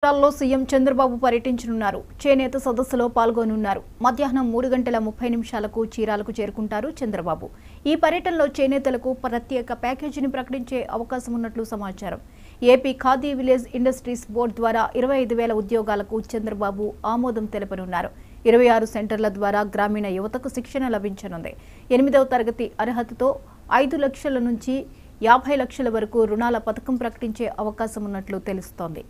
రాష్ట్రాల్లో సీఎం చంద్రబాబు పర్యటించనున్నారు. చేనేత సదస్సులో పాల్గొనున్నారు. మధ్యాహ్నం 3:30 చీరాలకు చేరుకుంటారు చంద్రబాబు. ఈ పర్యటనలో చేనేతలకు ప్రత్యేక ప్యాకేజీని ప్రకటించే అవకాశం ఉన్నట్లు సమాచారం. AP khadi village industries board ద్వారా 25,000 ఉద్యోగాలకు చంద్రబాబు ఆమోదం తెలపనున్నారు. 26 సెంటర్ల ద్వారా గ్రామీణ యువతకు శిక్షణ లభించనుంది. 8వ తరగతి అర్హతతో 5 లక్షల నుంచి 50 లక్షల వరకు రుణాల పథకం ప్రకటించే అవకాశం ఉన్నట్లు తెలుస్తోంది.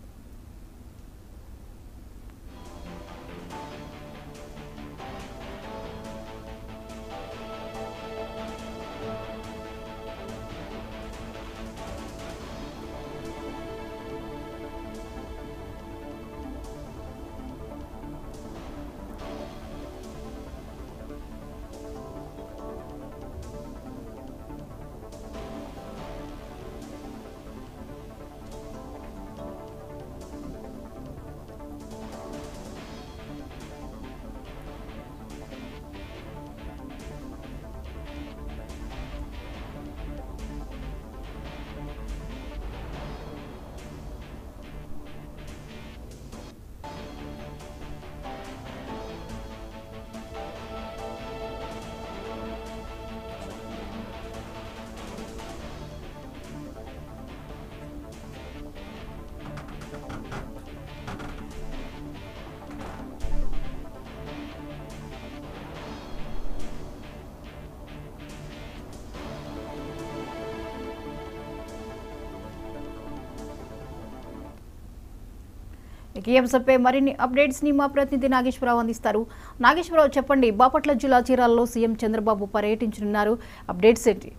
ఈ అంశంపై మరిన్ని అప్డేట్స్ ని మా ప్రతినిధి నాగేశ్వరరావు అందిస్తారు. నాగేశ్వరరావు, చెప్పండి, బాపట్ల జిల్లా చీరాలలో సీఎం చంద్రబాబు పర్యటించనున్నారు. అప్డేట్స్ ఏంటి?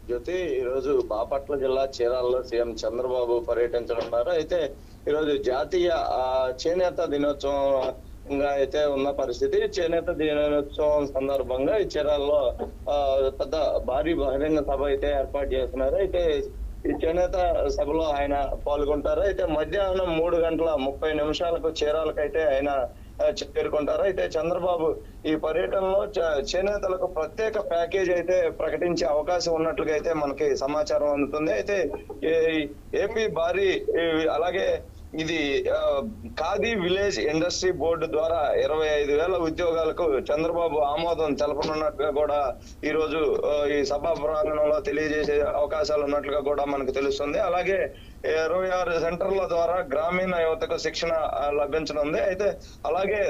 జ్యోతి, ఈరోజు బాపట్ల జిల్లా చీరాలలో సీఎం చంద్రబాబు పర్యటించనున్నారు. అయితే ఈరోజు జాతీయ చేనేత దినోత్సవంగా అయితే ఉన్న పరిస్థితి. చేనేత దినోత్సవం సందర్భంగా ఈ చీరాలలో పెద్ద భారీ బహిరంగ సభ అయితే ఏర్పాటు చేస్తున్నారు. అయితే ఈ చేనేత సభలో ఆయన పాల్గొంటారు. అయితే మధ్యాహ్నం 3:30 చీరాలకైతే ఆయన చేరుకుంటారు. అయితే చంద్రబాబు ఈ పర్యటనలో చేనేతలకు ప్రత్యేక ప్యాకేజ్ అయితే ప్రకటించే అవకాశం ఉన్నట్లుగా అయితే మనకి సమాచారం అందుతుంది. అయితే ఏపీ భారీ అలాగే ఇది ఖాదీ విలేజ్ ఇండస్ట్రీ బోర్డు ద్వారా 25,000 ఉద్యోగాలకు చంద్రబాబు ఆమోదం తెలపనున్నట్టుగా కూడా ఈ రోజు ఈ సభా ప్రాంగణంలో తెలియజేసే అవకాశాలు ఉన్నట్లుగా కూడా మనకు తెలుస్తుంది. అలాగే 26 సెంటర్ల ద్వారా గ్రామీణ యువతకు శిక్షణ లభించనుంది. అయితే అలాగే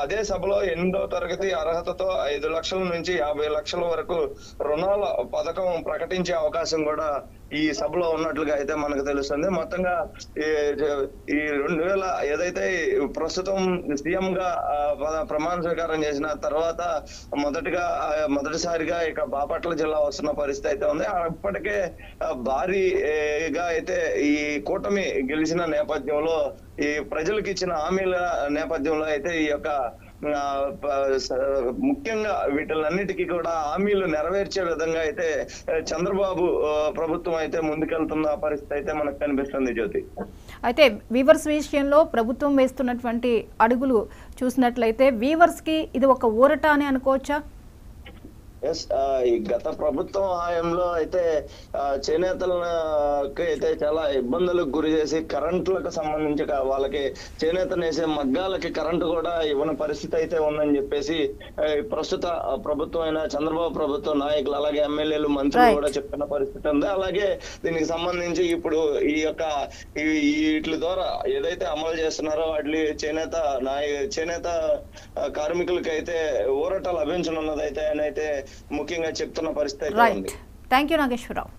అదే సభలో 8వ తరగతి అర్హతతో 5 లక్షల నుంచి 50 లక్షల వరకు రుణాల పథకం ప్రకటించే అవకాశం కూడా ఈ సభలో ఉన్నట్లుగా అయితే మనకు తెలుస్తుంది. మొత్తంగా ఈ 2000 ఏదైతే ప్రస్తుతం సీఎం గా ప్రమాణ స్వీకారం చేసిన తర్వాత మొదటిసారిగా ఇక బాపట్ల జిల్లా వస్తున్న పరిస్థితి అయితే ఉంది. అప్పటికే భారీగా అయితే ఈ కూటమి గెలిచిన నేపథ్యంలో ఈ ప్రజలకు ఇచ్చిన హామీల నేపథ్యంలో అయితే ఈ యొక్క ముఖ్యంగా వీటిలన్నిటికీ కూడా హామీలు నెరవేర్చే విధంగా అయితే చంద్రబాబు ప్రభుత్వం అయితే ముందుకెళ్తున్న పరిస్థితి అయితే మనకు కనిపిస్తుంది. జ్యోతి, అయితే వీవర్స్ విషయంలో ప్రభుత్వం వేస్తున్నటువంటి అడుగులు చూసినట్లయితే వీవర్స్ కి ఇది ఒక ఊరట అని అనుకోవచ్చా? ఈ గత ప్రభుత్వం హయాంలో అయితే చేనేతలకు అయితే చాలా ఇబ్బందులకు గురి చేసి కరెంట్లకు సంబంధించి వాళ్ళకి చేనేత నేసే మగ్గాలకి కరెంటు కూడా ఇవ్వని పరిస్థితి అయితే ఉందని చెప్పేసి ప్రస్తుత ప్రభుత్వం అయిన చంద్రబాబు ప్రభుత్వ నాయకులు అలాగే ఎమ్మెల్యేలు మంత్రులు కూడా చెప్పిన పరిస్థితి ఉంది. అలాగే దీనికి సంబంధించి ఇప్పుడు ఈ యొక్క వీటి ద్వారా ఏదైతే అమలు చేస్తున్నారో వాటి చేనేత కార్మికులకి అయితే ఊరట లభించనున్నదైతే ఆయన అయితే ముఖ్యంగా చెప్తున్న పరిస్థితి. Thank you Nageswararao.